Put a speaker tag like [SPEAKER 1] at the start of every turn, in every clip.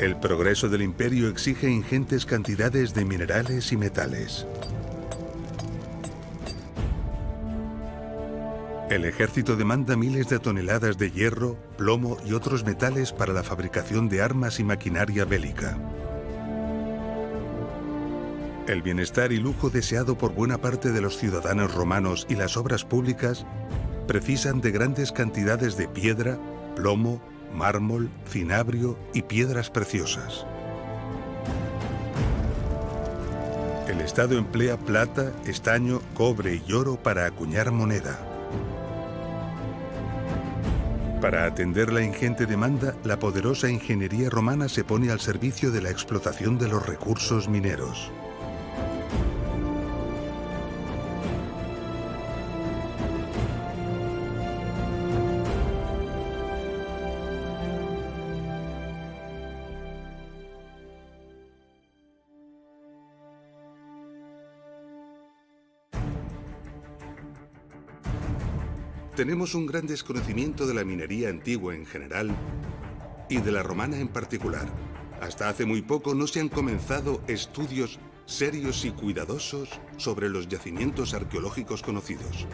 [SPEAKER 1] El progreso del imperio exige ingentes cantidades de minerales y metales. El ejército demanda miles de toneladas de hierro, plomo y otros metales para la fabricación de armas y maquinaria bélica. El bienestar y lujo deseado por buena parte de los ciudadanos romanos y las obras públicas precisan de grandes cantidades de piedra, plomo, mármol, cinabrio y piedras preciosas. El Estado emplea plata, estaño, cobre y oro para acuñar moneda. Para atender la ingente demanda, la poderosa ingeniería romana se pone al servicio de la explotación de los recursos mineros. Tenemos un gran desconocimiento de la minería antigua en general y de la romana en particular. Hasta hace muy poco no se han comenzado estudios serios y cuidadosos sobre los yacimientos arqueológicos conocidos.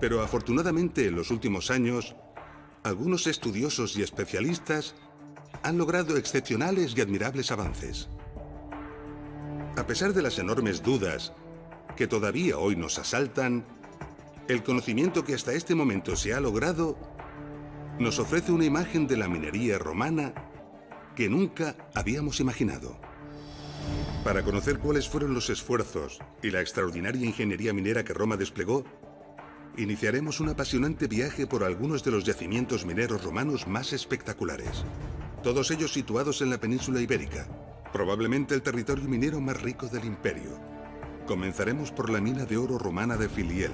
[SPEAKER 1] Pero afortunadamente en los últimos años, algunos estudiosos y especialistas han logrado excepcionales y admirables avances. A pesar de las enormes dudas que todavía hoy nos asaltan, el conocimiento que hasta este momento se ha logrado nos ofrece una imagen de la minería romana que nunca habíamos imaginado. Para conocer cuáles fueron los esfuerzos y la extraordinaria ingeniería minera que Roma desplegó, iniciaremos un apasionante viaje por algunos de los yacimientos mineros romanos más espectaculares, todos ellos situados en la península ibérica, probablemente el territorio minero más rico del imperio. Comenzaremos por la mina de oro romana de Filiel,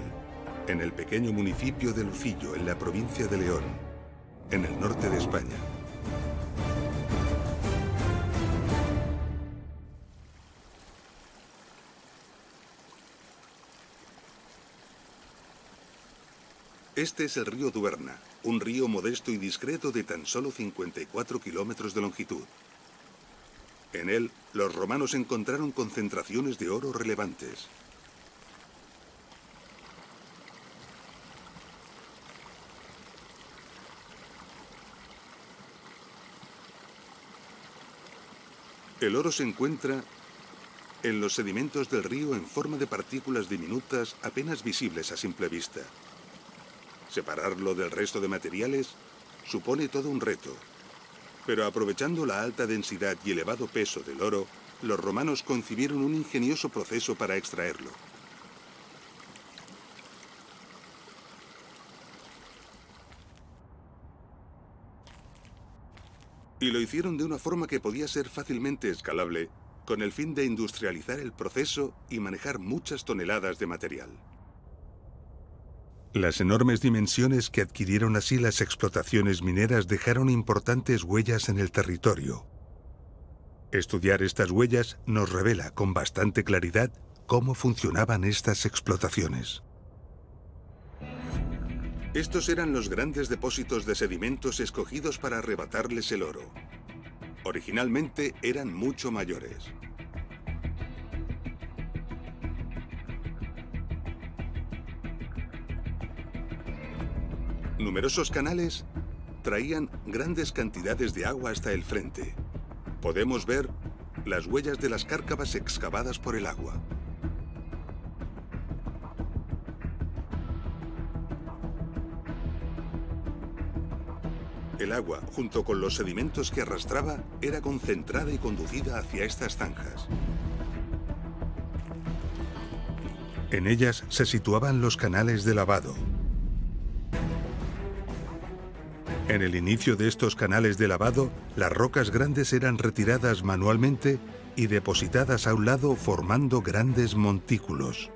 [SPEAKER 1] en el pequeño municipio de Lucillo, en la provincia de León, en el norte de España. Este es el río Duerna, un río modesto y discreto de tan solo 54 kilómetros de longitud. En él, los romanos encontraron concentraciones de oro relevantes. El oro se encuentra en los sedimentos del río en forma de partículas diminutas apenas visibles a simple vista. Separarlo del resto de materiales supone todo un reto, pero aprovechando la alta densidad y elevado peso del oro, los romanos concibieron un ingenioso proceso para extraerlo. Y lo hicieron de una forma que podía ser fácilmente escalable, con el fin de industrializar el proceso y manejar muchas toneladas de material. Las enormes dimensiones que adquirieron así las explotaciones mineras dejaron importantes huellas en el territorio. Estudiar estas huellas nos revela con bastante claridad cómo funcionaban estas explotaciones. Estos eran los grandes depósitos de sedimentos escogidos para arrebatarles el oro. Originalmente eran mucho mayores. Numerosos canales traían grandes cantidades de agua hasta el frente. Podemos ver las huellas de las cárcavas excavadas por el agua. El agua, junto con los sedimentos que arrastraba, era concentrada y conducida hacia estas zanjas. En ellas se situaban los canales de lavado. En el inicio de estos canales de lavado, las rocas grandes eran retiradas manualmente y depositadas a un lado formando grandes montículos.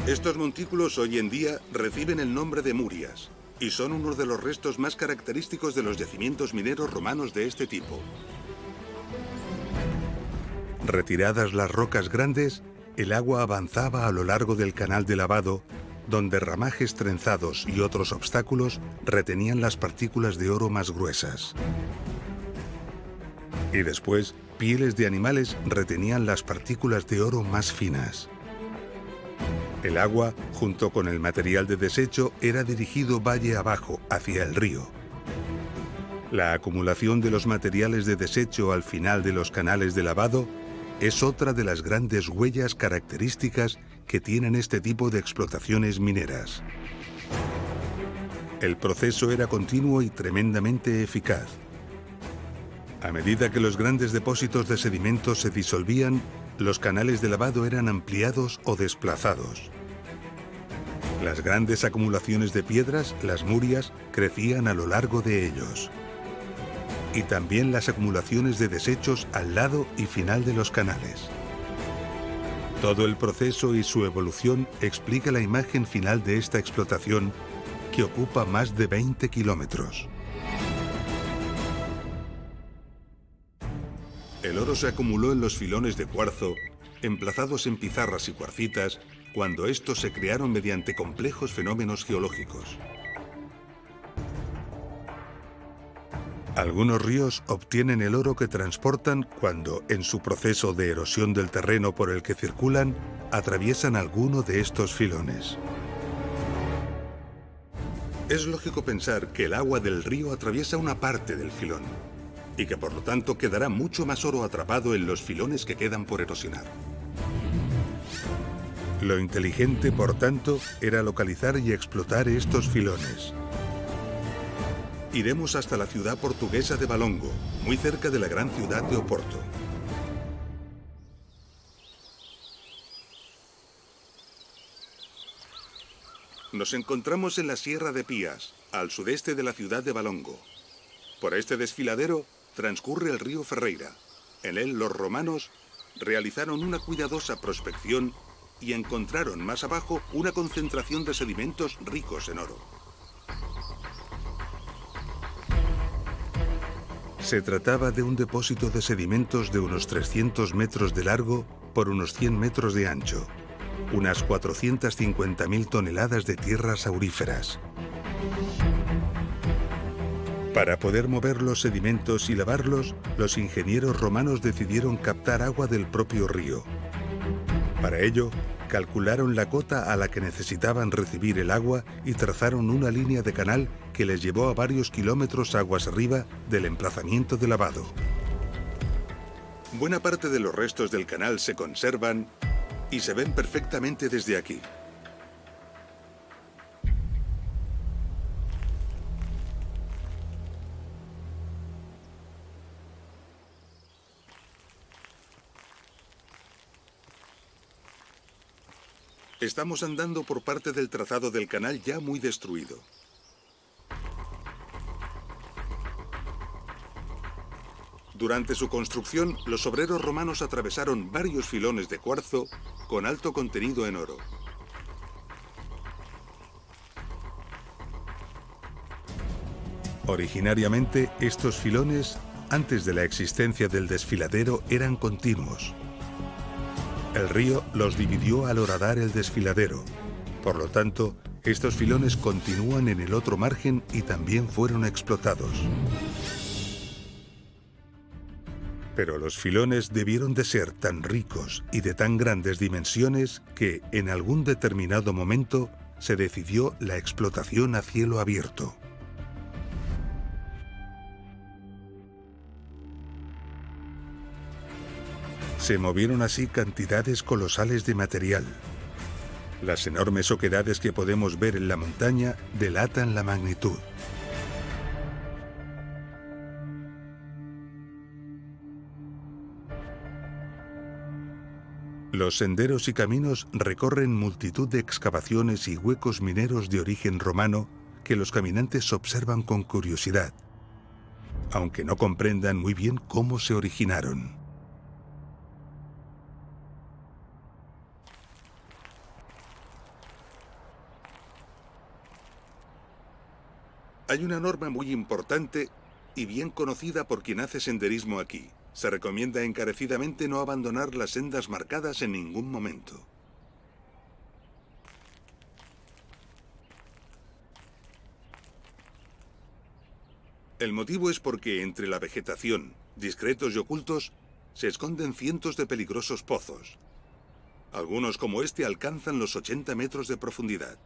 [SPEAKER 1] Estos montículos hoy en día reciben el nombre de murias y son uno de los restos más característicos de los yacimientos mineros romanos de este tipo. Retiradas las rocas grandes, el agua avanzaba a lo largo del canal de lavado donde ramajes trenzados y otros obstáculos retenían las partículas de oro más gruesas. Y después, pieles de animales retenían las partículas de oro más finas. El agua, junto con el material de desecho, era dirigido valle abajo, hacia el río. La acumulación de los materiales de desecho al final de los canales de lavado es otra de las grandes huellas características que tienen este tipo de explotaciones mineras. El proceso era continuo y tremendamente eficaz. A medida que los grandes depósitos de sedimentos se disolvían, los canales de lavado eran ampliados o desplazados. Las grandes acumulaciones de piedras, las murias, crecían a lo largo de ellos. Y también las acumulaciones de desechos al lado y final de los canales. Todo el proceso y su evolución explica la imagen final de esta explotación, que ocupa más de 20 kilómetros. El oro se acumuló en los filones de cuarzo, emplazados en pizarras y cuarcitas, cuando estos se crearon mediante complejos fenómenos geológicos. Algunos ríos obtienen el oro que transportan cuando, en su proceso de erosión del terreno por el que circulan, atraviesan alguno de estos filones. Es lógico pensar que el agua del río atraviesa una parte del filón y que por lo tanto quedará mucho más oro atrapado en los filones que quedan por erosionar. Lo inteligente, por tanto, era localizar y explotar estos filones. Iremos hasta la ciudad portuguesa de Valongo, muy cerca de la gran ciudad de Oporto. Nos encontramos en la Sierra de Pías, al sudeste de la ciudad de Valongo. Por este desfiladero transcurre el río Ferreira. En él los romanos realizaron una cuidadosa prospección y encontraron más abajo una concentración de sedimentos ricos en oro. Se trataba de un depósito de sedimentos de unos 300 metros de largo por unos 100 metros de ancho, unas 450.000 toneladas de tierras auríferas. Para poder mover los sedimentos y lavarlos, los ingenieros romanos decidieron captar agua del propio río. Para ello, calcularon la cota a la que necesitaban recibir el agua y trazaron una línea de canal que les llevó a varios kilómetros aguas arriba del emplazamiento de lavado. Buena parte de los restos del canal se conservan y se ven perfectamente desde aquí. Estamos andando por parte del trazado del canal ya muy destruido. Durante su construcción, los obreros romanos atravesaron varios filones de cuarzo con alto contenido en oro. Originariamente, estos filones, antes de la existencia del desfiladero, eran continuos. El río los dividió al horadar el desfiladero. Por lo tanto, estos filones continúan en el otro margen y también fueron explotados. Pero los filones debieron de ser tan ricos y de tan grandes dimensiones que, en algún determinado momento, se decidió la explotación a cielo abierto. Se movieron así cantidades colosales de material. Las enormes oquedades que podemos ver en la montaña delatan la magnitud. Los senderos y caminos recorren multitud de excavaciones y huecos mineros de origen romano que los caminantes observan con curiosidad, aunque no comprendan muy bien cómo se originaron. Hay una norma muy importante y bien conocida por quien hace senderismo aquí. Se recomienda encarecidamente no abandonar las sendas marcadas en ningún momento. El motivo es porque entre la vegetación, discretos y ocultos, se esconden cientos de peligrosos pozos. Algunos como este alcanzan los 80 metros de profundidad.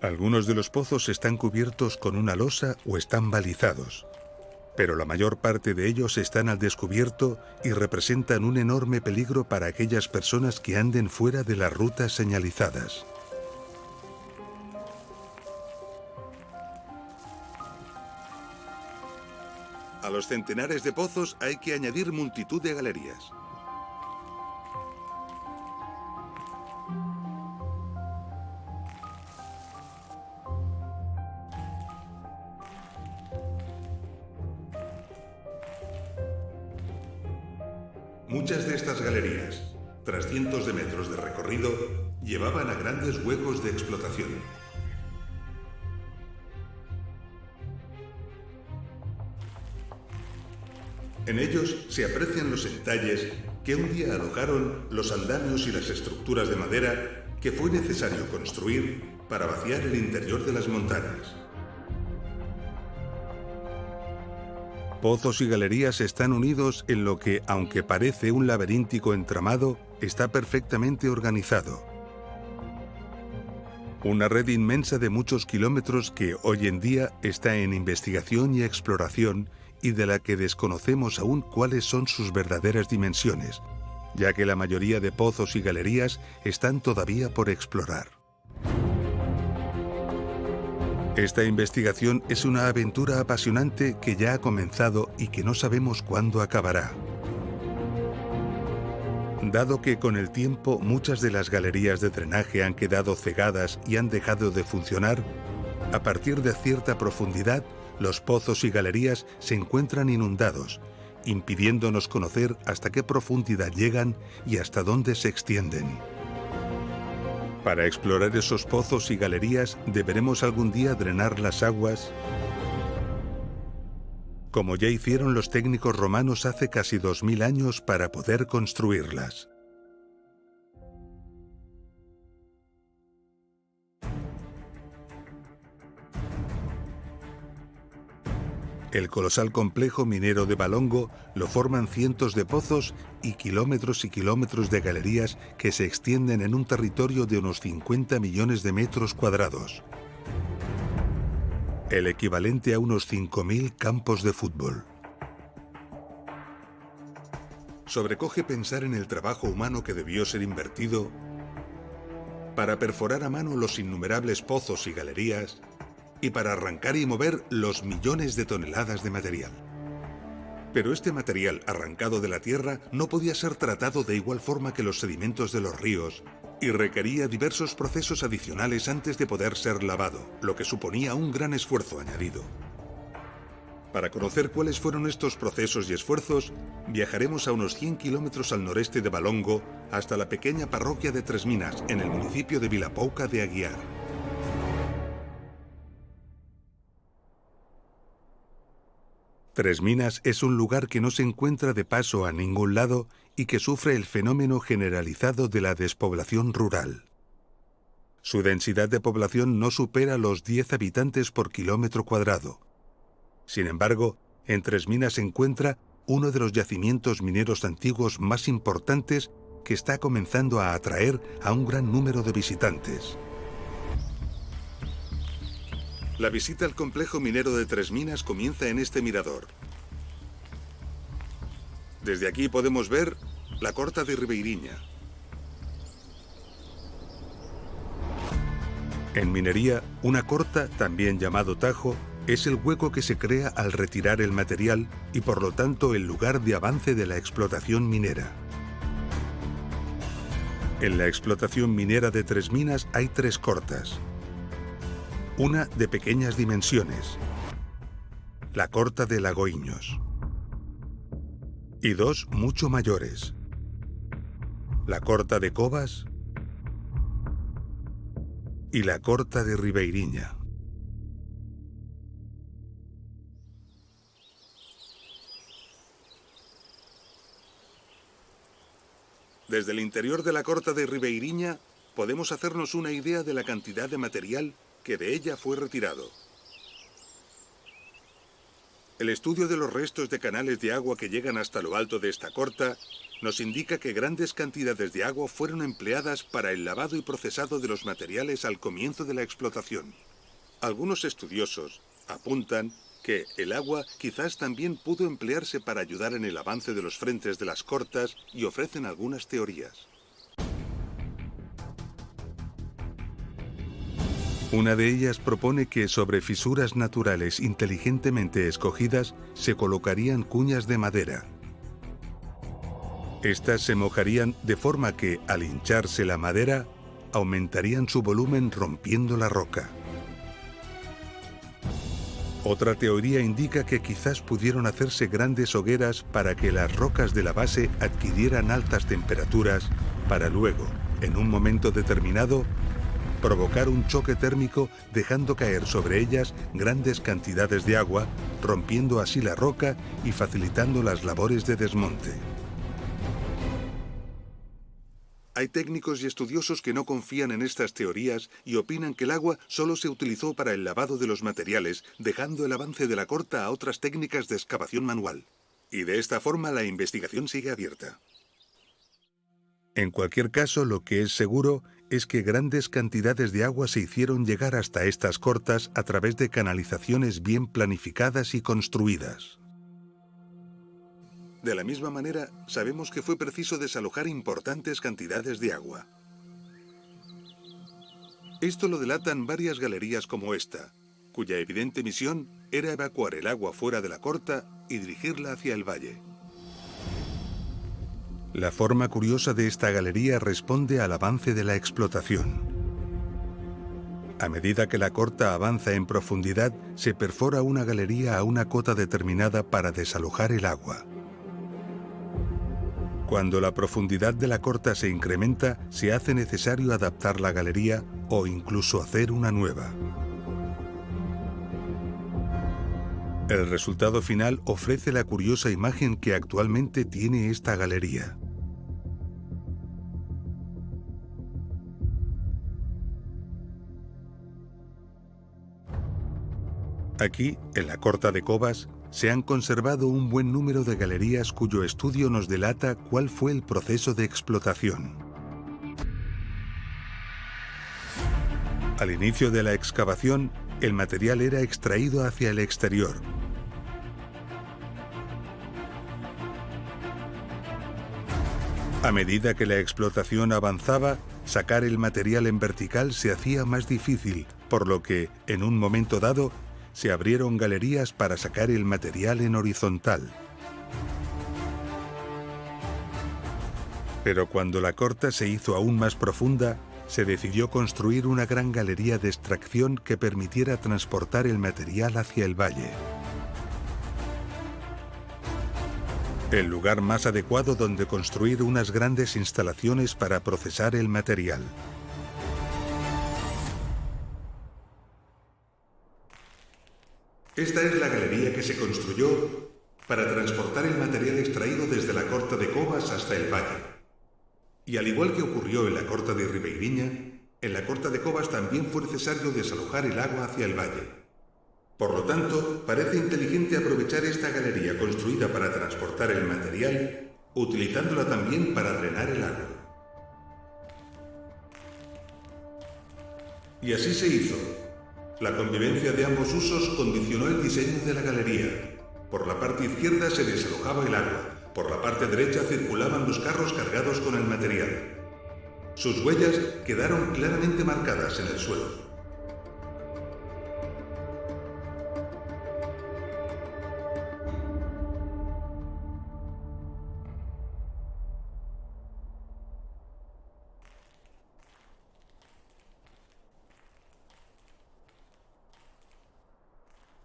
[SPEAKER 1] Algunos de los pozos están cubiertos con una losa o están balizados, pero la mayor parte de ellos están al descubierto y representan un enorme peligro para aquellas personas que anden fuera de las rutas señalizadas. A los centenares de pozos hay que añadir multitud de galerías. Muchas de estas galerías, tras cientos de metros de recorrido, llevaban a grandes huecos de explotación. En ellos se aprecian los entalles que un día alojaron los andamios y las estructuras de madera que fue necesario construir para vaciar el interior de las montañas. Pozos y galerías están unidos en lo que, aunque parece un laberíntico entramado, está perfectamente organizado. Una red inmensa de muchos kilómetros que hoy en día está en investigación y exploración y de la que desconocemos aún cuáles son sus verdaderas dimensiones, ya que la mayoría de pozos y galerías están todavía por explorar. Esta investigación es una aventura apasionante que ya ha comenzado y que no sabemos cuándo acabará. Dado que con el tiempo muchas de las galerías de drenaje han quedado cegadas y han dejado de funcionar, a partir de cierta profundidad, los pozos y galerías se encuentran inundados, impidiéndonos conocer hasta qué profundidad llegan y hasta dónde se extienden. Para explorar esos pozos y galerías deberemos algún día drenar las aguas, como ya hicieron los técnicos romanos hace casi 2000 años para poder construirlas. El colosal complejo minero de Valongo lo forman cientos de pozos y kilómetros de galerías que se extienden en un territorio de unos 50 millones de metros cuadrados. El equivalente a unos 5.000 campos de fútbol. Sobrecoge pensar en el trabajo humano que debió ser invertido para perforar a mano los innumerables pozos y galerías y para arrancar y mover los millones de toneladas de material. Pero este material arrancado de la tierra no podía ser tratado de igual forma que los sedimentos de los ríos y requería diversos procesos adicionales antes de poder ser lavado, lo que suponía un gran esfuerzo añadido. Para conocer cuáles fueron estos procesos y esfuerzos, viajaremos a unos 100 kilómetros al noreste de Valongo hasta la pequeña parroquia de Tres Minas, en el municipio de Vilapouca de Aguiar. Tres Minas es un lugar que no se encuentra de paso a ningún lado y que sufre el fenómeno generalizado de la despoblación rural. Su densidad de población no supera los 10 habitantes por kilómetro cuadrado. Sin embargo, en Tres Minas se encuentra uno de los yacimientos mineros antiguos más importantes que está comenzando a atraer a un gran número de visitantes. La visita al complejo minero de Tres Minas comienza en este mirador. Desde aquí podemos ver la Corta de Ribeiriña. En minería, una corta, también llamado tajo, es el hueco que se crea al retirar el material y por lo tanto el lugar de avance de la explotación minera. En la explotación minera de Tres Minas hay 3 cortas. Una de pequeñas dimensiones, la Corta de Lagoiños, y 2 mucho mayores, la Corta de Covas y la Corta de Ribeiriña. Desde el interior de la Corta de Ribeiriña podemos hacernos una idea de la cantidad de material que de ella fue retirado. El estudio de los restos de canales de agua que llegan hasta lo alto de esta corta nos indica que grandes cantidades de agua fueron empleadas para el lavado y procesado de los materiales al comienzo de la explotación. Algunos estudiosos apuntan que el agua quizás también pudo emplearse para ayudar en el avance de los frentes de las cortas y ofrecen algunas teorías. Una de ellas propone que sobre fisuras naturales inteligentemente escogidas se colocarían cuñas de madera. Estas se mojarían de forma que, al hincharse la madera, aumentarían su volumen rompiendo la roca. Otra teoría indica que quizás pudieron hacerse grandes hogueras para que las rocas de la base adquirieran altas temperaturas para luego, en un momento determinado, provocar un choque térmico dejando caer sobre ellas grandes cantidades de agua, rompiendo así la roca y facilitando las labores de desmonte. Hay técnicos y estudiosos que no confían en estas teorías y opinan que el agua solo se utilizó para el lavado de los materiales, dejando el avance de la corta a otras técnicas de excavación manual. Y de esta forma la investigación sigue abierta. En cualquier caso, lo que es seguro es que grandes cantidades de agua se hicieron llegar hasta estas cortas a través de canalizaciones bien planificadas y construidas. De la misma manera, sabemos que fue preciso desalojar importantes cantidades de agua. Esto lo delatan varias galerías como esta, cuya evidente misión era evacuar el agua fuera de la corta y dirigirla hacia el valle. La forma curiosa de esta galería responde al avance de la explotación. A medida que la corta avanza en profundidad, se perfora una galería a una cota determinada para desalojar el agua. Cuando la profundidad de la corta se incrementa, se hace necesario adaptar la galería o incluso hacer una nueva. El resultado final ofrece la curiosa imagen que actualmente tiene esta galería. Aquí, en la corta de Cobas, se han conservado un buen número de galerías cuyo estudio nos delata cuál fue el proceso de explotación. Al inicio de la excavación, el material era extraído hacia el exterior. A medida que la explotación avanzaba, sacar el material en vertical se hacía más difícil, por lo que, en un momento dado, se abrieron galerías para sacar el material en horizontal. Pero cuando la corta se hizo aún más profunda, se decidió construir una gran galería de extracción que permitiera transportar el material hacia el valle. El lugar más adecuado donde construir unas grandes instalaciones para procesar el material. Esta es la galería que se construyó para transportar el material extraído desde la corta de Cobas hasta el valle. Y al igual que ocurrió en la corta de Ribeiriña, en la corta de Cobas también fue necesario desalojar el agua hacia el valle. Por lo tanto, parece inteligente aprovechar esta galería construida para transportar el material, utilizándola también para drenar el agua. Y así se hizo. La convivencia de ambos usos condicionó el diseño de la galería. Por la parte izquierda se desalojaba el agua, por la parte derecha circulaban los carros cargados con el material. Sus huellas quedaron claramente marcadas en el suelo.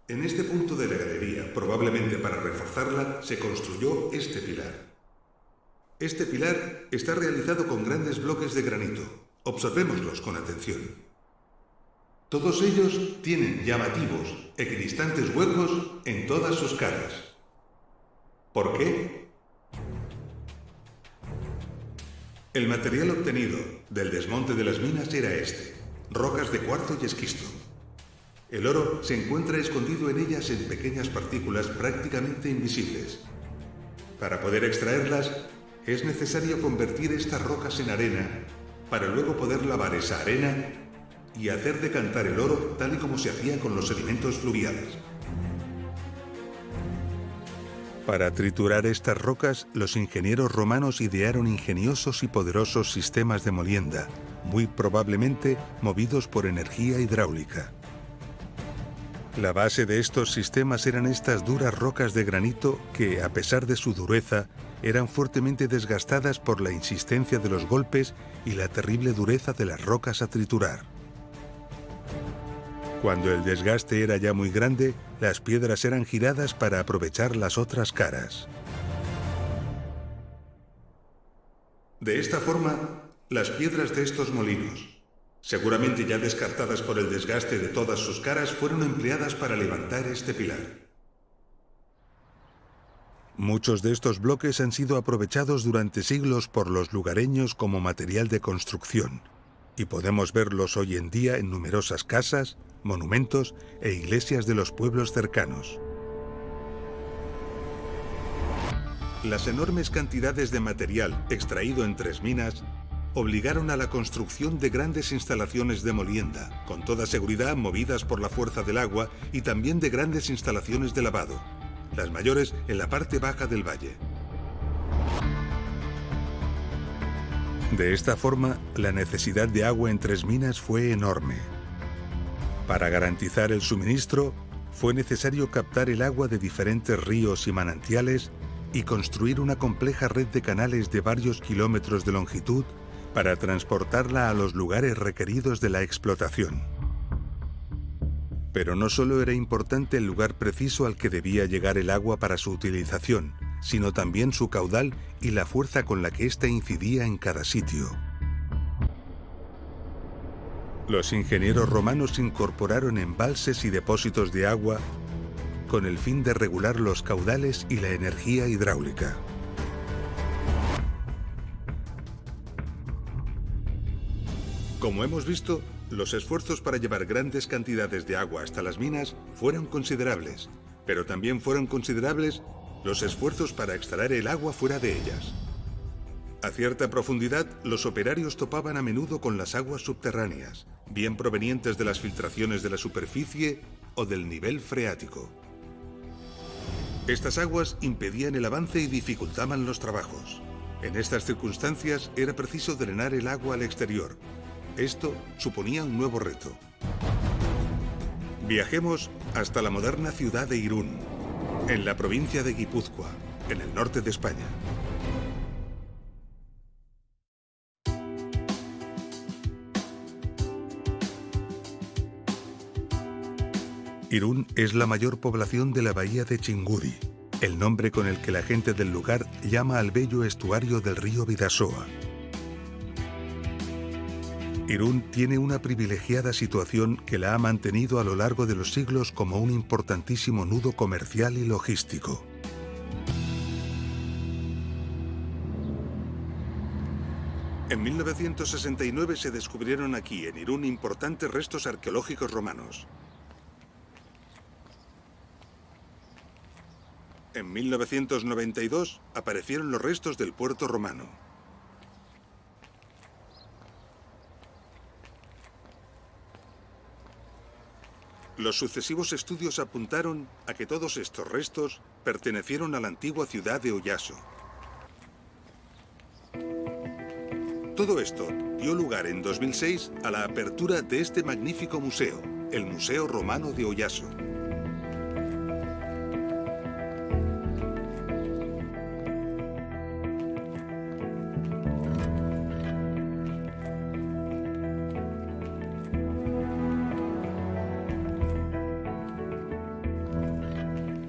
[SPEAKER 1] En este punto de la galería, probablemente para reforzarla, se construyó este pilar. Este pilar está realizado con grandes bloques de granito. Observémoslos con atención. Todos ellos tienen llamativos, equidistantes huecos en todas sus caras. ¿Por qué? El material obtenido del desmonte de las minas era este: rocas de cuarzo y esquisto. El oro se encuentra escondido en ellas en pequeñas partículas prácticamente invisibles. Para poder extraerlas, es necesario convertir estas rocas en arena para luego poder lavar esa arena y hacer decantar el oro tal y como se hacía con los sedimentos fluviales. Para triturar estas rocas, los ingenieros romanos idearon ingeniosos y poderosos sistemas de molienda, muy probablemente movidos por energía hidráulica. La base de estos sistemas eran estas duras rocas de granito que, a pesar de su dureza, eran fuertemente desgastadas por la insistencia de los golpes y la terrible dureza de las rocas a triturar. Cuando el desgaste era ya muy grande, las piedras eran giradas para aprovechar las otras caras. De esta forma, las piedras de estos molinos, seguramente ya descartadas por el desgaste de todas sus caras, fueron empleadas para levantar este pilar. Muchos de estos bloques han sido aprovechados durante siglos por los lugareños como material de construcción, y podemos verlos hoy en día en numerosas casas, monumentos e iglesias de los pueblos cercanos. Las enormes cantidades de material extraído en tres minas obligaron a la construcción de grandes instalaciones de molienda, con toda seguridad movidas por la fuerza del agua, y también de grandes instalaciones de lavado, las mayores en la parte baja del valle. De esta forma, la necesidad de agua en Tres Minas fue enorme. Para garantizar el suministro, fue necesario captar el agua de diferentes ríos y manantiales y construir una compleja red de canales de varios kilómetros de longitud para transportarla a los lugares requeridos de la explotación. Pero no solo era importante el lugar preciso al que debía llegar el agua para su utilización, sino también su caudal y la fuerza con la que ésta incidía en cada sitio. Los ingenieros romanos incorporaron embalses y depósitos de agua con el fin de regular los caudales y la energía hidráulica. Como hemos visto, los esfuerzos para llevar grandes cantidades de agua hasta las minas fueron considerables, pero también fueron considerables los esfuerzos para extraer el agua fuera de ellas. A cierta profundidad, los operarios topaban a menudo con las aguas subterráneas, bien provenientes de las filtraciones de la superficie o del nivel freático. Estas aguas impedían el avance y dificultaban los trabajos. En estas circunstancias era preciso drenar el agua al exterior. Esto suponía un nuevo reto. Viajemos hasta la moderna ciudad de Irún, en la provincia de Guipúzcoa, en el norte de España. Irún es la mayor población de la bahía de Chingudi, el nombre con el que la gente del lugar llama al bello estuario del río Bidasoa. Irún tiene una privilegiada situación que la ha mantenido a lo largo de los siglos como un importantísimo nudo comercial y logístico. En 1969 se descubrieron aquí, en Irún, importantes restos arqueológicos romanos. En 1992 aparecieron los restos del puerto romano. Los sucesivos estudios apuntaron a que todos estos restos pertenecieron a la antigua ciudad de Oyaso. Todo esto dio lugar en 2006 a la apertura de este magnífico museo, el Museo Romano de Oyaso.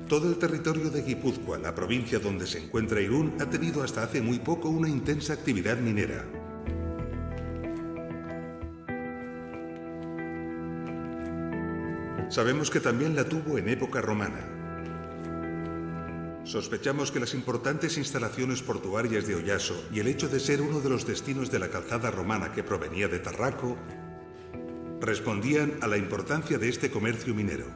[SPEAKER 1] Todo el territorio de Guipúzcoa, la provincia donde se encuentra Irún, ha tenido hasta hace muy poco una intensa actividad minera. Sabemos que también la tuvo en época romana. Sospechamos que las importantes instalaciones portuarias de Oyaso y el hecho de ser uno de los destinos de la calzada romana que provenía de Tarraco respondían a la importancia de este comercio minero.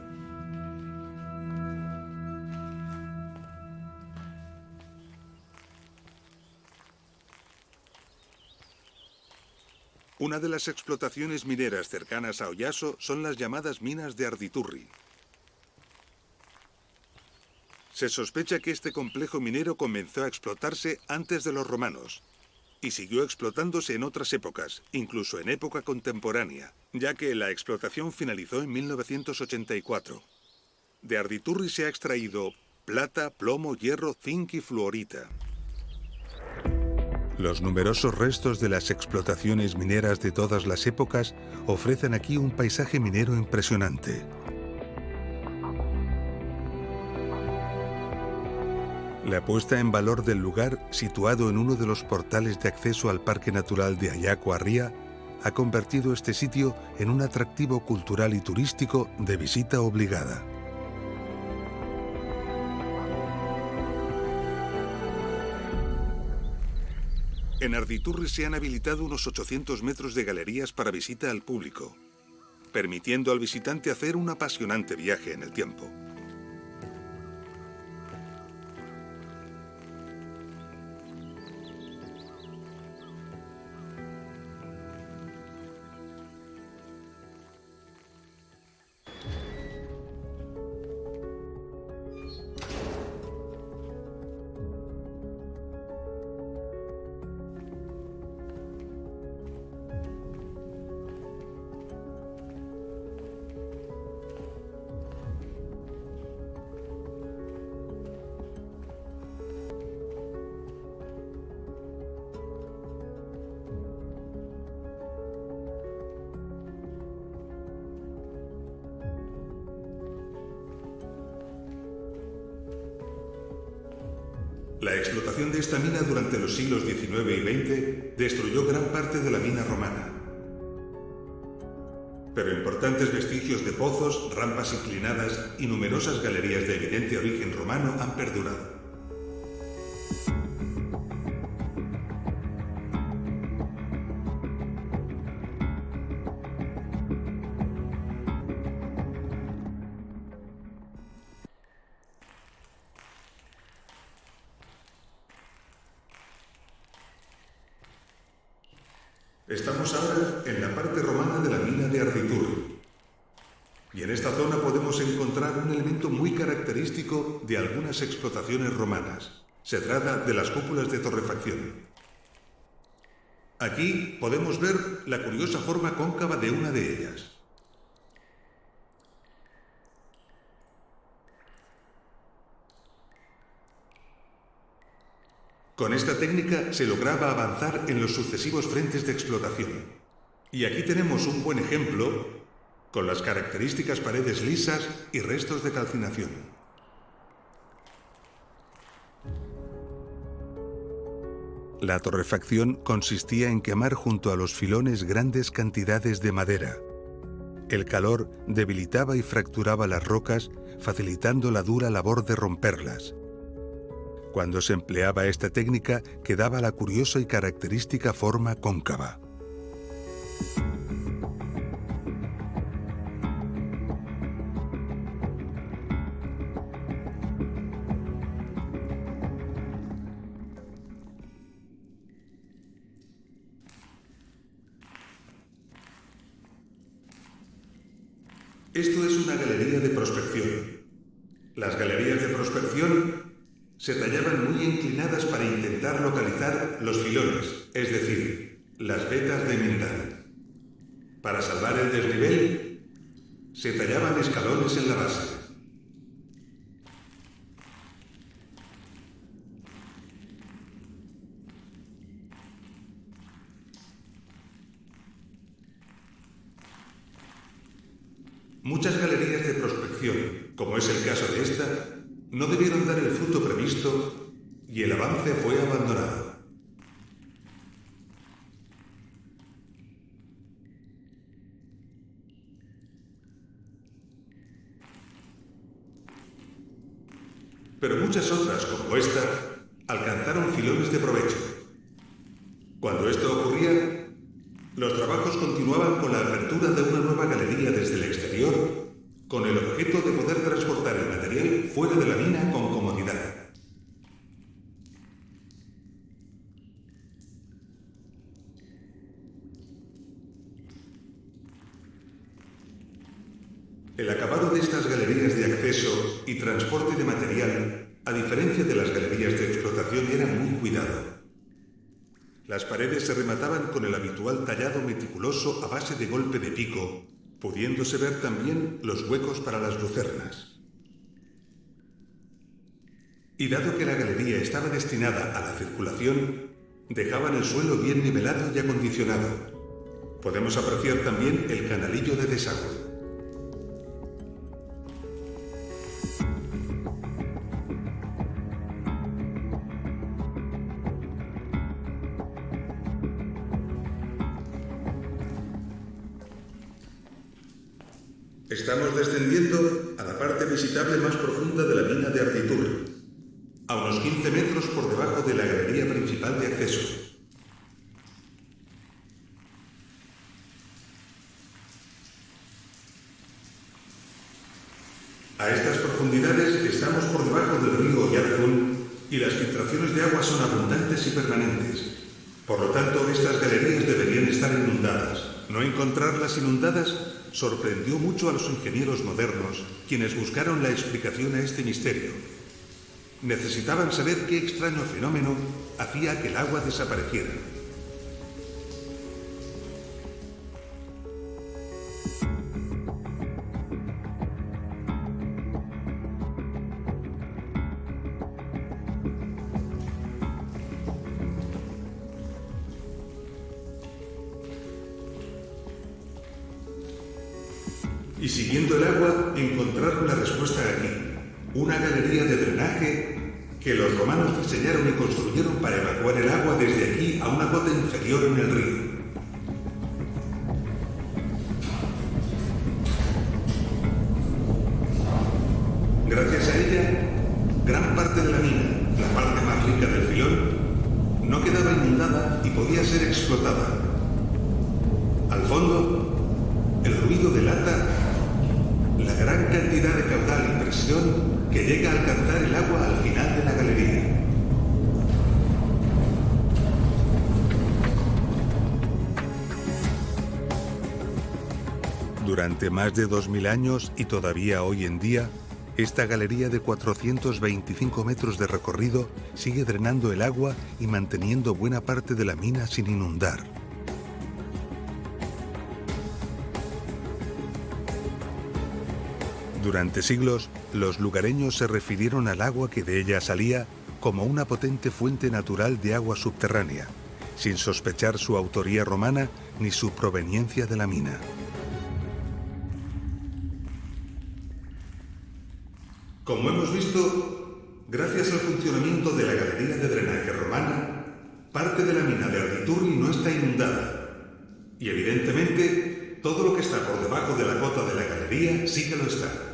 [SPEAKER 1] Una de las explotaciones mineras cercanas a Oyaso son las llamadas minas de Arditurri. Se sospecha que este complejo minero comenzó a explotarse antes de los romanos y siguió explotándose en otras épocas, incluso en época contemporánea, ya que la explotación finalizó en 1984. De Arditurri se ha extraído plata, plomo, hierro, zinc y fluorita. Los numerosos restos de las explotaciones mineras de todas las épocas ofrecen aquí un paisaje minero impresionante. La puesta en valor del lugar, situado en uno de los portales de acceso al Parque Natural de Ayaco Arria, ha convertido este sitio en un atractivo cultural y turístico de visita obligada. En Arditurri se han habilitado unos 800 metros de galerías para visita al público, permitiendo al visitante hacer un apasionante viaje en el tiempo. La explotación de esta mina durante los siglos XIX y XX destruyó gran parte de la mina romana. Pero importantes vestigios de pozos, rampas inclinadas y numerosas galerías de evidente origen romano han perdurado. Estamos ahora en la parte romana de la mina de Arditurri. Y en esta zona podemos encontrar un elemento muy característico de algunas explotaciones romanas. Se trata de las cúpulas de torrefacción. Aquí podemos ver la curiosa forma cóncava de una de ellas. Con esta técnica se lograba avanzar en los sucesivos frentes de explotación. Y aquí tenemos un buen ejemplo con las características paredes lisas y restos de calcinación. La torrefacción consistía en quemar junto a los filones grandes cantidades de madera. El calor debilitaba y fracturaba las rocas, facilitando la dura labor de romperlas. Cuando se empleaba esta técnica, quedaba la curiosa y característica forma cóncava. Esto es una galería de prospección. Las galerías de prospección se tallaban muy inclinadas para intentar localizar los filones, es decir, las vetas de emendal. Para salvar el desnivel, se tallaban escalones en la base. Muchas galerías de prospección, como es el caso de esta, no debieron dar el fruto previsto y el avance fue abandonado. Pero muchas otras, como esta, alcanzaron filones de provecho. Cuando esto ocurría, los trabajos continuaban con la apertura de una nueva estas galerías de acceso y transporte de material, a diferencia de las galerías de explotación, era muy cuidado. Las paredes se remataban con el habitual tallado meticuloso a base de golpe de pico, pudiéndose ver también los huecos para las lucernas. Y dado que la galería estaba destinada a la circulación, dejaban el suelo bien nivelado y acondicionado. Podemos apreciar también el canalillo de desagüe. Estamos descendiendo a la parte visitable más profunda de la mina de Arditurri, a unos 15 metros por debajo de la galería principal de acceso. A estas profundidades estamos por debajo del río Oyarzún y las filtraciones de agua son abundantes y permanentes. Por lo tanto, estas galerías deberían estar inundadas. No encontrarlas inundadas sorprendió mucho a los ingenieros modernos, quienes buscaron la explicación a este misterio. Necesitaban saber qué extraño fenómeno hacía que el agua desapareciera. Y siguiendo el agua, encontraron la respuesta aquí. Una galería de drenaje que los romanos diseñaron y construyeron para evacuar el agua desde aquí a una cota inferior en el río. Gracias a ella, gran parte de la mina, la parte más rica del filón, no quedaba inundada y podía ser explotada. Al fondo, el ruido delata la gran cantidad de caudal y presión que llega a alcanzar el agua al final de la galería. Durante más de 2000 años y todavía hoy en día, esta galería de 425 metros de recorrido sigue drenando el agua y manteniendo buena parte de la mina sin inundar. Durante siglos, los lugareños se refirieron al agua que de ella salía como una potente fuente natural de agua subterránea, sin sospechar su autoría romana ni su proveniencia de la mina. Como hemos visto, gracias al funcionamiento de la galería de drenaje romana, parte de la mina de Arditurri no está inundada. Y evidentemente, todo lo que está por debajo de la cota de la galería sí que lo está.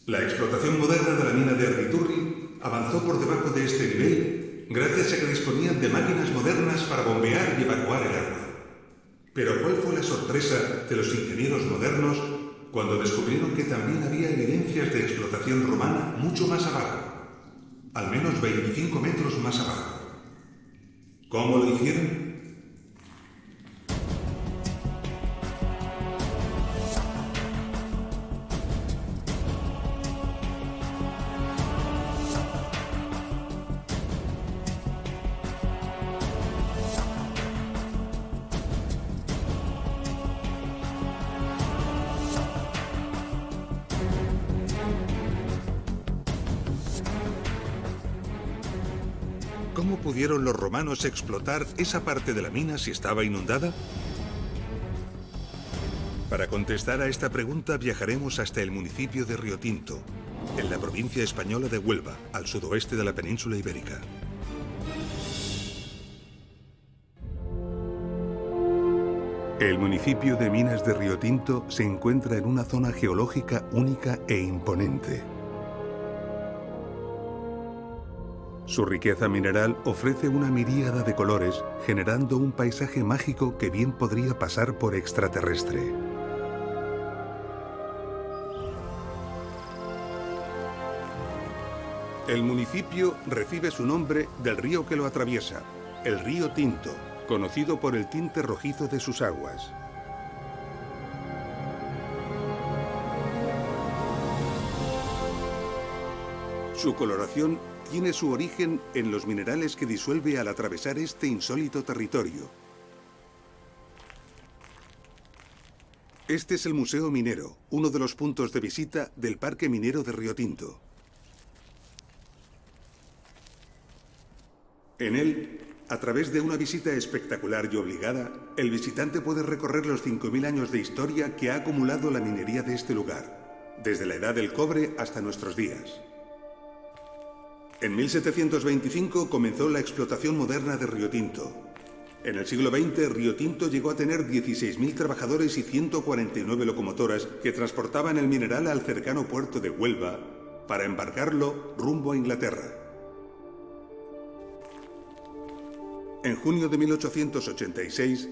[SPEAKER 1] La explotación moderna de la mina de Arditurri avanzó por debajo de este nivel gracias a que disponían de máquinas modernas para bombear y evacuar el agua. Pero ¿cuál fue la sorpresa de los ingenieros modernos cuando descubrieron que también había evidencias de explotación romana mucho más abajo? Al menos 25 metros más abajo. ¿Cómo lo hicieron? ¿Cómo pudieron los romanos explotar esa parte de la mina si estaba inundada? Para contestar a esta pregunta viajaremos hasta el municipio de Riotinto, en la provincia española de Huelva, al sudoeste de la península ibérica. El municipio de Minas de Riotinto se encuentra en una zona geológica única e imponente. Su riqueza mineral ofrece una miríada de colores, generando un paisaje mágico que bien podría pasar por extraterrestre. El municipio recibe su nombre del río que lo atraviesa, el río Tinto, conocido por el tinte rojizo de sus aguas. Su coloración tiene su origen en los minerales que disuelve al atravesar este insólito territorio. Este es el Museo Minero, uno de los puntos de visita del Parque Minero de Riotinto. En él, a través de una visita espectacular y obligada, el visitante puede recorrer los 5.000 años de historia que ha acumulado la minería de este lugar, desde la edad del cobre hasta nuestros días. En 1725 comenzó la explotación moderna de Riotinto. En el siglo XX, Riotinto llegó a tener 16.000 trabajadores y 149 locomotoras que transportaban el mineral al cercano puerto de Huelva para embarcarlo rumbo a Inglaterra. En junio de 1886,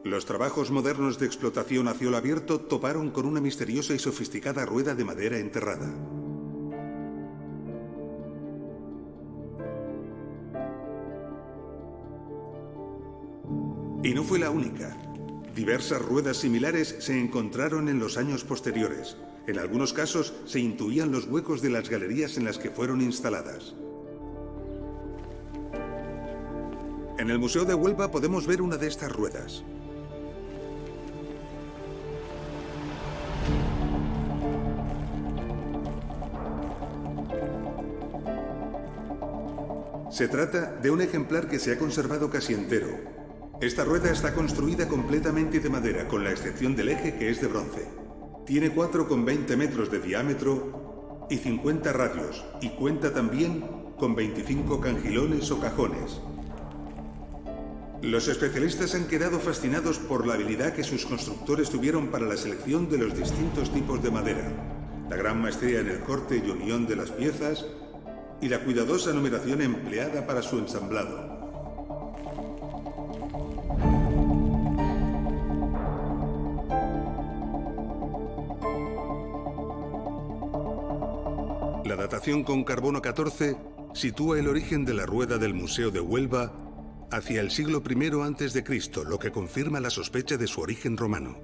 [SPEAKER 1] los trabajos modernos de explotación a cielo abierto toparon con una misteriosa y sofisticada rueda de madera enterrada. Y no fue la única. Diversas ruedas similares se encontraron en los años posteriores. En algunos casos se intuían los huecos de las galerías en las que fueron instaladas. En el Museo de Huelva podemos ver una de estas ruedas. Se trata de un ejemplar que se ha conservado casi entero. Esta rueda está construida completamente de madera, con la excepción del eje, que es de bronce. Tiene 4,20 metros de diámetro y 50 radios, y cuenta también con 25 cangilones o cajones. Los especialistas han quedado fascinados por la habilidad que sus constructores tuvieron para la selección de los distintos tipos de madera, la gran maestría en el corte y unión de las piezas y la cuidadosa numeración empleada para su ensamblado. La datación con carbono 14 sitúa el origen de la rueda del Museo de Huelva hacia el siglo I a.C., lo que confirma la sospecha de su origen romano.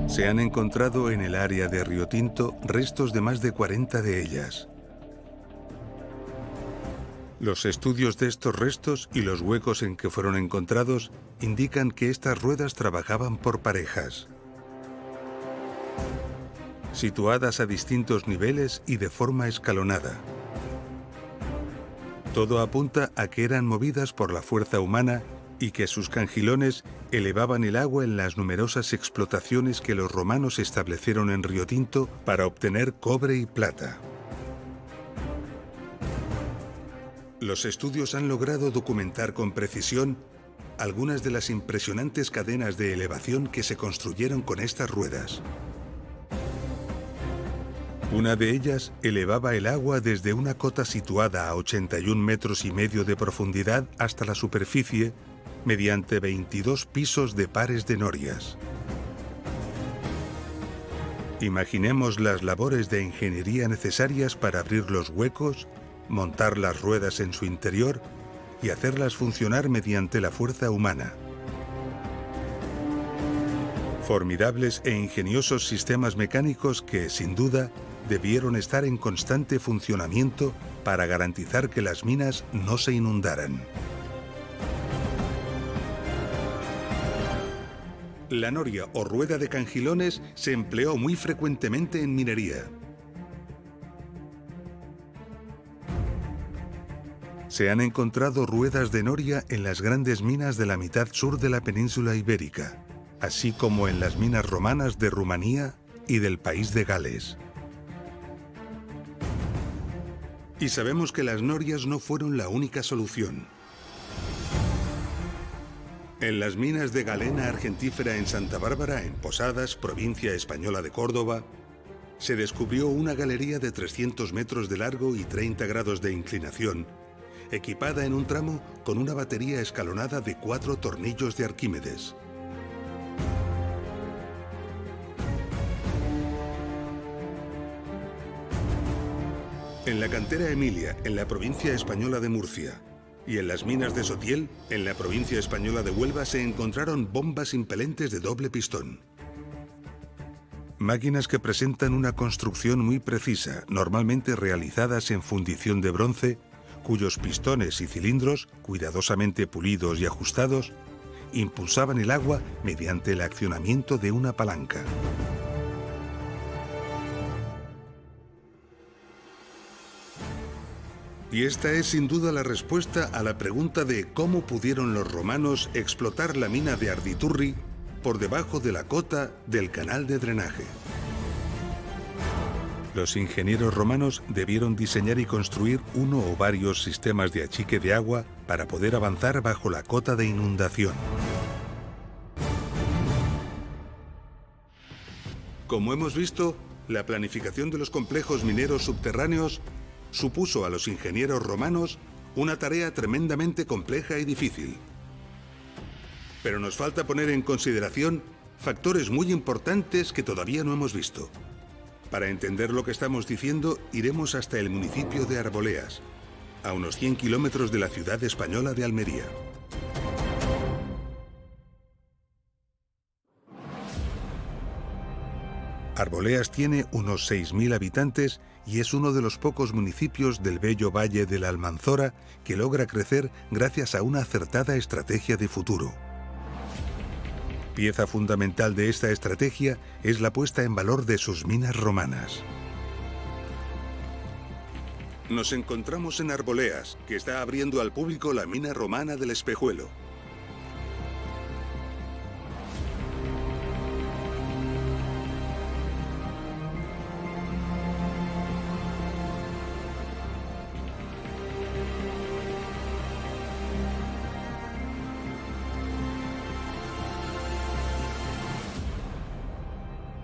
[SPEAKER 1] Se han encontrado en el área de Riotinto restos de más de 40 de ellas. Los estudios de estos restos y los huecos en que fueron encontrados indican que estas ruedas trabajaban por parejas, situadas a distintos niveles y de forma escalonada. Todo apunta a que eran movidas por la fuerza humana y que sus cangilones elevaban el agua en las numerosas explotaciones que los romanos establecieron en Riotinto para obtener cobre y plata. Los estudios han logrado documentar con precisión algunas de las impresionantes cadenas de elevación que se construyeron con estas ruedas. Una de ellas elevaba el agua desde una cota situada a 81 metros y medio de profundidad hasta la superficie mediante 22 pisos de pares de norias. Imaginemos las labores de ingeniería necesarias para abrir los huecos, montar las ruedas en su interior y hacerlas funcionar mediante la fuerza humana. Formidables e ingeniosos sistemas mecánicos que, sin duda, debieron estar en constante funcionamiento para garantizar que las minas no se inundaran. La noria o rueda de cangilones se empleó muy frecuentemente en minería. Se han encontrado ruedas de noria en las grandes minas de la mitad sur de la península ibérica, así como en las minas romanas de Rumanía y del país de Gales. Y sabemos que las norias no fueron la única solución. En las minas de galena argentífera en Santa Bárbara, en Posadas, provincia española de Córdoba, se descubrió una galería de 300 metros de largo y 30 grados de inclinación, equipada en un tramo con una batería escalonada de 4 tornillos de Arquímedes. En la cantera Emilia, en la provincia española de Murcia, Y en las minas de Sotiel, en la provincia española de Huelva, se encontraron bombas impelentes de doble pistón. Máquinas que presentan una construcción muy precisa, normalmente realizadas en fundición de bronce, cuyos pistones y cilindros, cuidadosamente pulidos y ajustados, impulsaban el agua mediante el accionamiento de una palanca. Y esta es sin duda la respuesta a la pregunta de cómo pudieron los romanos explotar la mina de Arditurri por debajo de la cota del canal de drenaje. Los ingenieros romanos debieron diseñar y construir uno o varios sistemas de achique de agua para poder avanzar bajo la cota de inundación. Como hemos visto, la planificación de los complejos mineros subterráneos supuso a los ingenieros romanos una tarea tremendamente compleja y difícil. Pero nos falta poner en consideración factores muy importantes que todavía no hemos visto. Para entender lo que estamos diciendo, iremos hasta el municipio de Arboleas, a unos 100 kilómetros de la ciudad española de Almería. Arboleas tiene unos 6.000 habitantes y es uno de los pocos municipios del bello valle de la Almanzora que logra crecer gracias a una acertada estrategia de futuro. Pieza fundamental de esta estrategia es la puesta en valor de sus minas romanas. Nos encontramos en Arboleas, que está abriendo al público la mina romana del Espejuelo.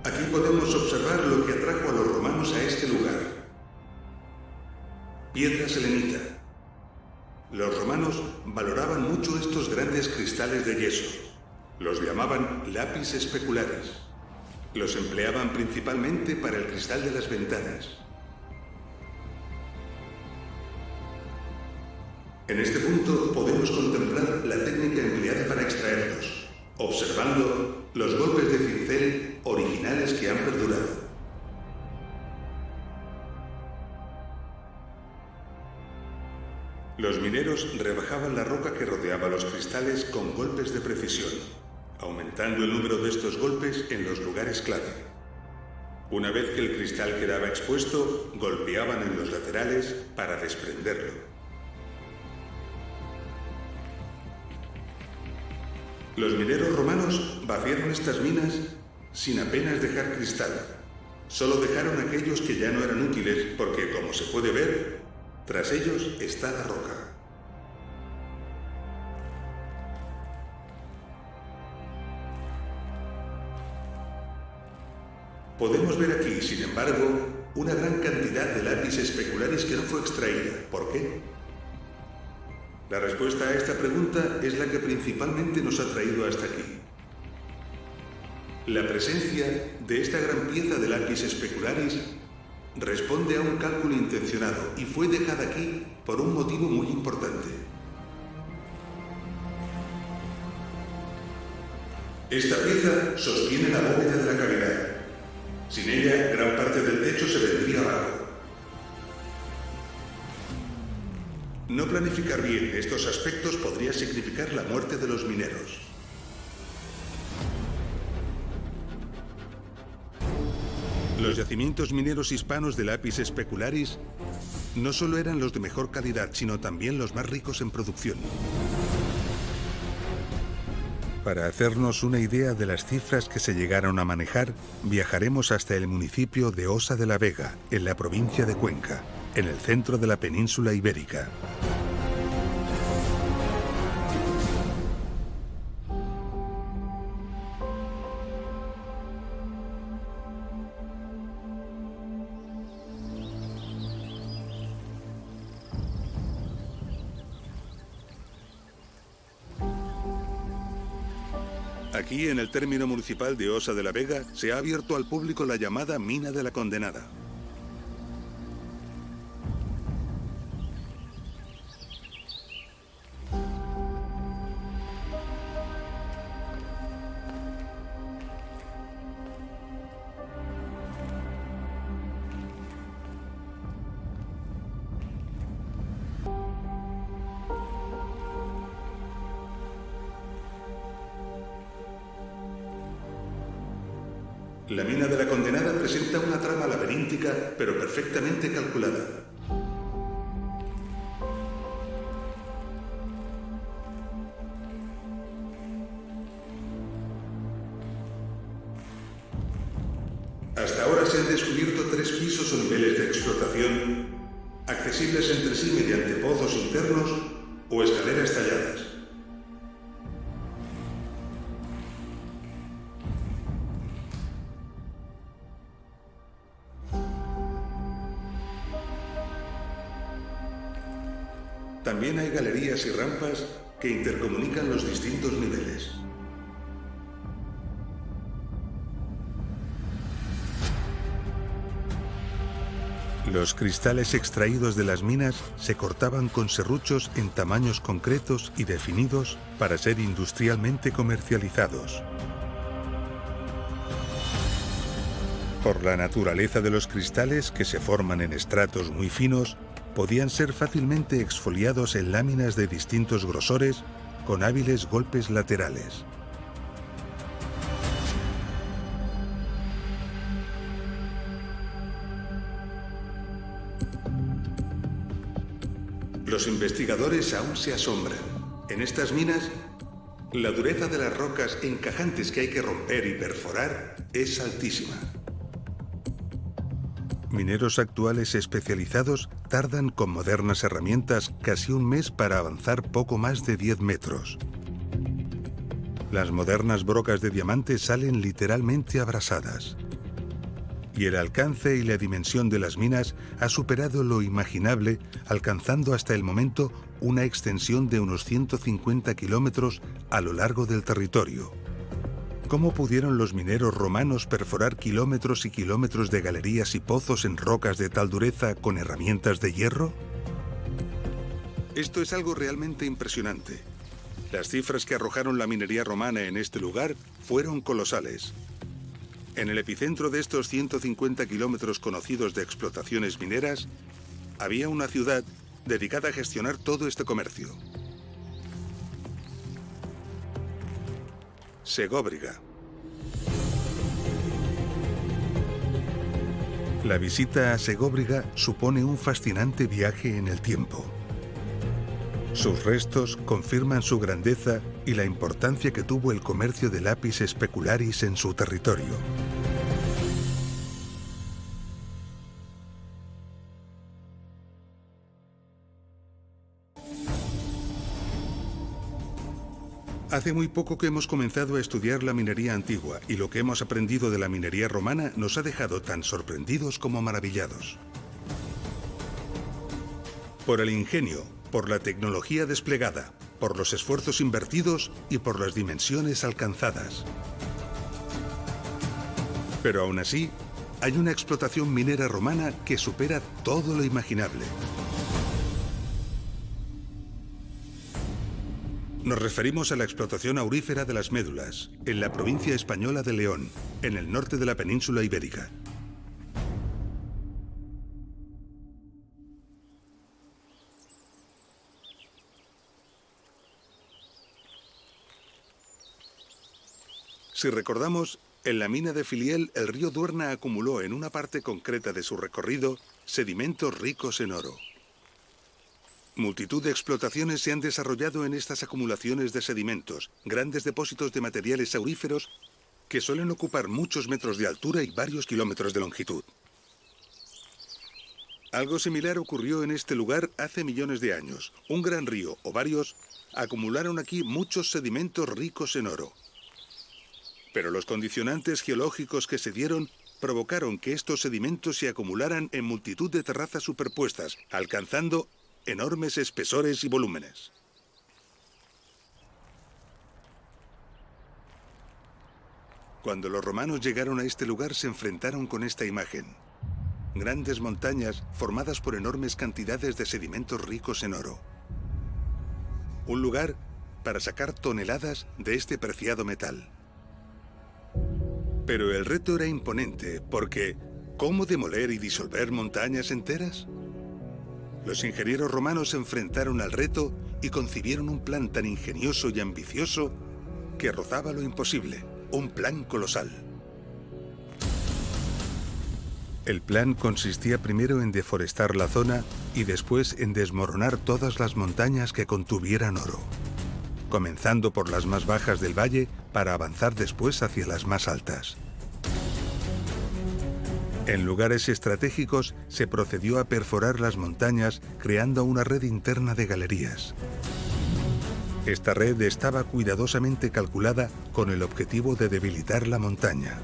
[SPEAKER 1] Aquí podemos observar lo que atrajo a los romanos a este lugar. Piedra selenita. Los romanos valoraban mucho estos grandes cristales de yeso. Los llamaban lapis specularis. Los empleaban principalmente para el cristal de las ventanas. En este punto podemos contemplar la técnica empleada para extraerlos, observando los golpes de cincel originales que han perdurado. Los mineros rebajaban la roca que rodeaba los cristales con golpes de precisión, aumentando el número de estos golpes en los lugares clave. Una vez que el cristal quedaba expuesto, golpeaban en los laterales para desprenderlo. Los mineros romanos vaciaron estas minas sin apenas dejar cristal. Solo dejaron aquellos que ya no eran útiles porque, como se puede ver, tras ellos está la roca. Podemos ver aquí, sin embargo, una gran cantidad de lapis specularis que no fue extraída. ¿Por qué? La respuesta a esta pregunta es la que principalmente nos ha traído hasta aquí. La presencia de esta gran pieza de lapis specularis responde a un cálculo intencionado y fue dejada aquí por un motivo muy importante. Esta pieza sostiene la bóveda de la cavidad. Sin ella, gran parte del techo se vendría abajo. No planificar bien estos aspectos podría significar la muerte de los mineros. Los yacimientos mineros hispanos de lapis specularis no solo eran los de mejor calidad, sino también los más ricos en producción. Para hacernos una idea de las cifras que se llegaron a manejar, viajaremos hasta el municipio de Osa de la Vega, en la provincia de Cuenca, en el centro de la península ibérica. Aquí, en el término municipal de Osa de la Vega, se ha abierto al público la llamada Mina de la Condenada. La mina de la Condenada presenta una trama laberíntica, pero perfectamente calculada. Hasta ahora se han descubierto 3 pisos o niveles de explotación, accesibles entre sí mediante pozos internos o escaleras talladas. También hay galerías y rampas que intercomunican los distintos niveles. Los cristales extraídos de las minas se cortaban con serruchos en tamaños concretos y definidos para ser industrialmente comercializados. Por la naturaleza de los cristales, que se forman en estratos muy finos, podían ser fácilmente exfoliados en láminas de distintos grosores con hábiles golpes laterales. Los investigadores aún se asombran. En estas minas, la dureza de las rocas encajantes que hay que romper y perforar es altísima. Mineros actuales especializados tardan con modernas herramientas casi un mes para avanzar poco más de 10 metros. Las modernas brocas de diamante salen literalmente abrasadas. Y el alcance y la dimensión de las minas ha superado lo imaginable, alcanzando hasta el momento una extensión de unos 150 kilómetros a lo largo del territorio. ¿Cómo pudieron los mineros romanos perforar kilómetros y kilómetros de galerías y pozos en rocas de tal dureza con herramientas de hierro? Esto es algo realmente impresionante. Las cifras que arrojaron la minería romana en este lugar fueron colosales. En el epicentro de estos 150 kilómetros conocidos de explotaciones mineras, había una ciudad dedicada a gestionar todo este comercio. Segóbriga. La visita a Segóbriga supone un fascinante viaje en el tiempo. Sus restos confirman su grandeza y la importancia que tuvo el comercio de lapis specularis en su territorio. Hace muy poco que hemos comenzado a estudiar la minería antigua y lo que hemos aprendido de la minería romana nos ha dejado tan sorprendidos como maravillados. Por el ingenio, por la tecnología desplegada, por los esfuerzos invertidos y por las dimensiones alcanzadas. Pero aún así, hay una explotación minera romana que supera todo lo imaginable. Nos referimos a la explotación aurífera de las Médulas, en la provincia española de León, en el norte de la península ibérica. Si recordamos, en la mina de Filiel el río Duerna acumuló en una parte concreta de su recorrido sedimentos ricos en oro. Multitud de explotaciones se han desarrollado en estas acumulaciones de sedimentos, grandes depósitos de materiales auríferos que suelen ocupar muchos metros de altura y varios kilómetros de longitud. Algo similar ocurrió en este lugar hace millones de años. Un gran río, o varios, acumularon aquí muchos sedimentos ricos en oro. Pero los condicionantes geológicos que se dieron provocaron que estos sedimentos se acumularan en multitud de terrazas superpuestas, alcanzando enormes espesores y volúmenes. Cuando los romanos llegaron a este lugar se enfrentaron con esta imagen. Grandes montañas formadas por enormes cantidades de sedimentos ricos en oro. Un lugar para sacar toneladas de este preciado metal. Pero el reto era imponente porque ¿cómo demoler y disolver montañas enteras? Los ingenieros romanos se enfrentaron al reto y concibieron un plan tan ingenioso y ambicioso que rozaba lo imposible, un plan colosal. El plan consistía primero en deforestar la zona y después en desmoronar todas las montañas que contuvieran oro, comenzando por las más bajas del valle para avanzar después hacia las más altas. En lugares estratégicos se procedió a perforar las montañas creando una red interna de galerías. Esta red estaba cuidadosamente calculada con el objetivo de debilitar la montaña.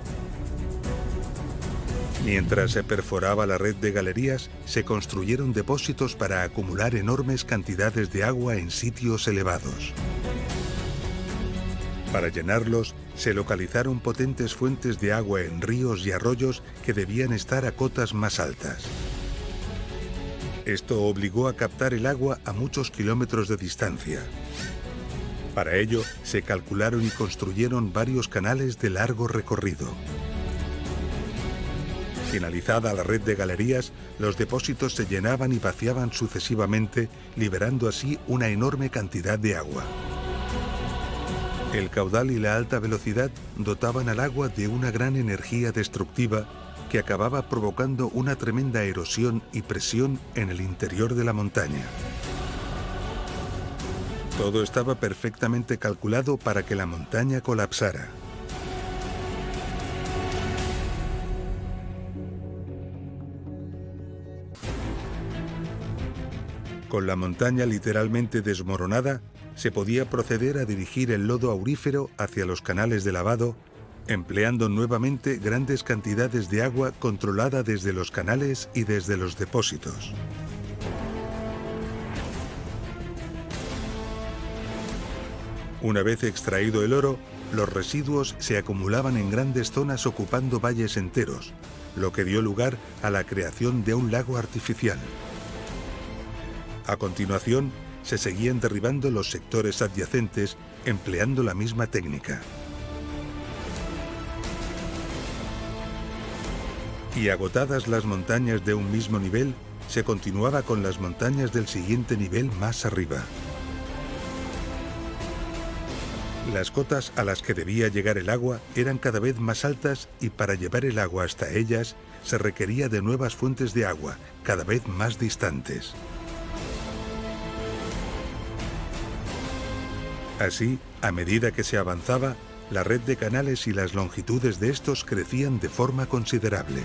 [SPEAKER 1] Mientras se perforaba la red de galerías, se construyeron depósitos para acumular enormes cantidades de agua en sitios elevados. Para llenarlos, se localizaron potentes fuentes de agua en ríos y arroyos que debían estar a cotas más altas. Esto obligó a captar el agua a muchos kilómetros de distancia. Para ello, se calcularon y construyeron varios canales de largo recorrido. Finalizada la red de galerías, los depósitos se llenaban y vaciaban sucesivamente, liberando así una enorme cantidad de agua. El caudal y la alta velocidad dotaban al agua de una gran energía destructiva que acababa provocando una tremenda erosión y presión en el interior de la montaña. Todo estaba perfectamente calculado para que la montaña colapsara. Con la montaña literalmente desmoronada, se podía proceder a dirigir el lodo aurífero hacia los canales de lavado, empleando nuevamente grandes cantidades de agua controlada desde los canales y desde los depósitos. Una vez extraído el oro, los residuos se acumulaban en grandes zonas ocupando valles enteros, lo que dio lugar a la creación de un lago artificial. A continuación, se seguían derribando los sectores adyacentes empleando la misma técnica. Y agotadas las montañas de un mismo nivel, se continuaba con las montañas del siguiente nivel más arriba. Las cotas a las que debía llegar el agua eran cada vez más altas y para llevar el agua hasta ellas se requería de nuevas fuentes de agua, cada vez más distantes. Así, a medida que se avanzaba, la red de canales y las longitudes de estos crecían de forma considerable.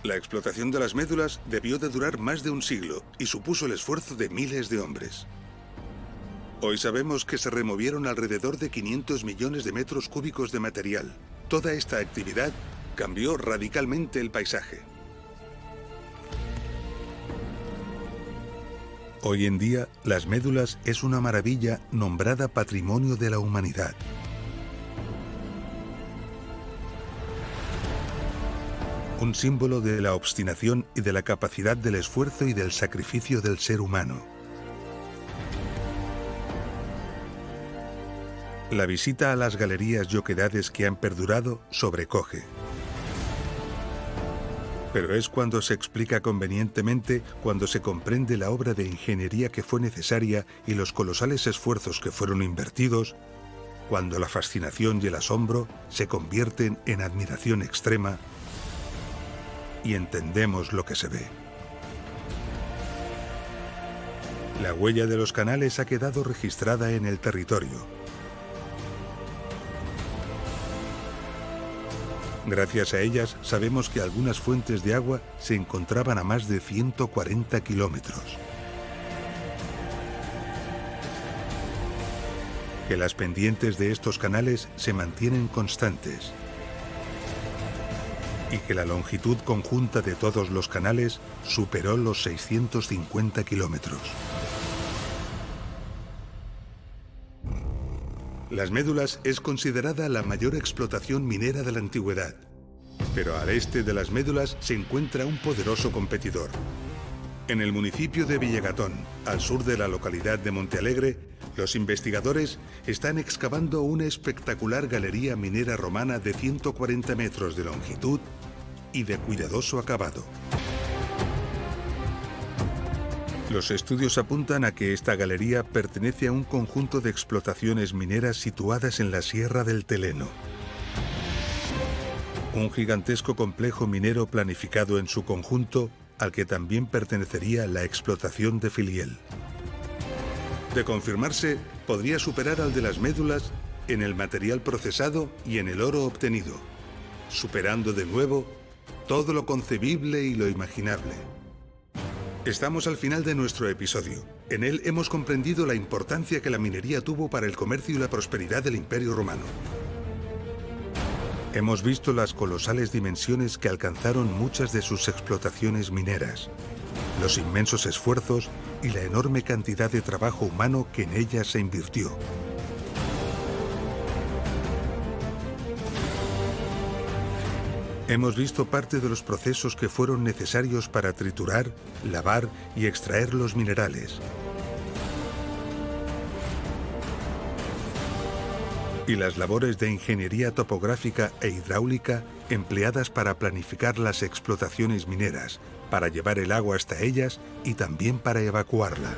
[SPEAKER 1] La explotación de las médulas debió de durar más de un siglo y supuso el esfuerzo de miles de hombres. Hoy sabemos que se removieron alrededor de 500 millones de metros cúbicos de material. Toda esta actividad cambió radicalmente el paisaje. Hoy en día, las médulas es una maravilla nombrada Patrimonio de la Humanidad. Un símbolo de la obstinación y de la capacidad del esfuerzo y del sacrificio del ser humano. La visita a las galerías y oquedades que han perdurado sobrecoge. Pero es cuando se explica convenientemente, cuando se comprende la obra de ingeniería que fue necesaria y los colosales esfuerzos que fueron invertidos, cuando la fascinación y el asombro se convierten en admiración extrema y entendemos lo que se ve. La huella de los canales ha quedado registrada en el territorio. Gracias a ellas sabemos que algunas fuentes de agua se encontraban a más de 140 kilómetros. Que las pendientes de estos canales se mantienen constantes. Y que la longitud conjunta de todos los canales superó los 650 kilómetros. Las médulas es considerada la mayor explotación minera de la antigüedad. Pero al este de las médulas se encuentra un poderoso competidor. En el municipio de Villagatón, al sur de la localidad de Montealegre, los investigadores están excavando una espectacular galería minera romana de 140 metros de longitud y de cuidadoso acabado. Los estudios apuntan a que esta galería pertenece a un conjunto de explotaciones mineras situadas en la Sierra del Teleno. Un gigantesco complejo minero planificado en su conjunto, al que también pertenecería la explotación de Filiel. De confirmarse, podría superar al de las médulas en el material procesado y en el oro obtenido, superando de nuevo todo lo concebible y lo imaginable. Estamos al final de nuestro episodio. En él hemos comprendido la importancia que la minería tuvo para el comercio y la prosperidad del Imperio Romano. Hemos visto las colosales dimensiones que alcanzaron muchas de sus explotaciones mineras, los inmensos esfuerzos y la enorme cantidad de trabajo humano que en ellas se invirtió. Hemos visto parte de los procesos que fueron necesarios para triturar, lavar y extraer los minerales. Y las labores de ingeniería topográfica e hidráulica empleadas para planificar las explotaciones mineras, para llevar el agua hasta ellas y también para evacuarla.